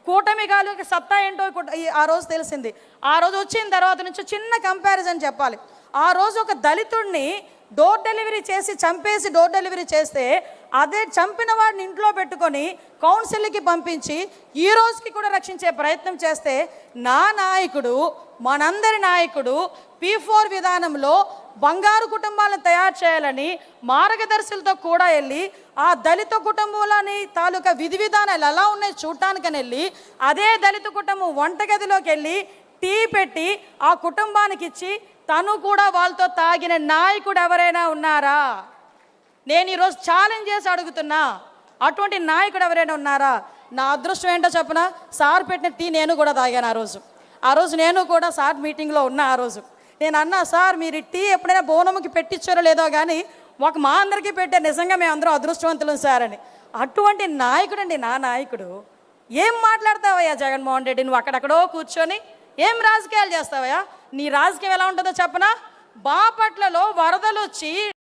కూటమి గాలికి సత్తా ఏంటో ఆ రోజు తెలిసింది. ఆ రోజు వచ్చిన తర్వాత నుంచి చిన్న కంపారిజన్ చెప్పాలి. ఆ రోజు ఒక దళితుడిని డోర్ డెలివరీ చేసి చంపేసి డోర్ డెలివరీ చేస్తే అదే చంపిన వాడిని ఇంట్లో పెట్టుకొని కౌన్సిల్కి పంపించి ఈ రోజుకి కూడా రక్షించే ప్రయత్నం చేస్తే నా నాయకుడు, మనందరి నాయకుడు P4 విధానంలో బంగారు కుటుంబాలను తయారు చేయాలని మార్గదర్శులతో కూడా వెళ్ళి ఆ దళిత కుటుంబాలని తాలూకా విధి విధానాలు ఎలా ఉన్నాయి చూడటానికని వెళ్ళి అదే దళిత కుటుంబం వంటగదిలోకి వెళ్ళి టీ పెట్టి ఆ కుటుంబానికి ఇచ్చి తను కూడా వాళ్ళతో తాగిన నాయకుడు ఎవరైనా ఉన్నారా? నేను ఈరోజు ఛాలెంజ్ చేసి అడుగుతున్నా, అటువంటి నాయకుడు ఎవరైనా ఉన్నారా? నా అదృష్టం ఏంటో చెప్పనా, సార్ పెట్టిన టీ నేను కూడా తాగాను ఆ రోజు నేను కూడా సార్ మీటింగ్లో ఉన్నా. ఆ రోజు నేను అన్నా, సార్ మీరు టీ ఎప్పుడైనా బోనముకి పెట్టించారో లేదో కానీ మా అందరికీ పెట్టే, నిజంగా మేము అందరం అదృష్టవంతులం సార్ అని. అటువంటి నాయకుడు అండి నా నాయకుడు. ఏం మాట్లాడతావయ్యా జగన్మోహన్ రెడ్డి, నువ్వు అక్కడెక్కడో కూర్చొని ఏం రాజకీయాలు చేస్తావయ్యా? నీ రాజకీయం ఎలా ఉంటుందో చెప్పనా? బాపట్లలో వరదలు వచ్చి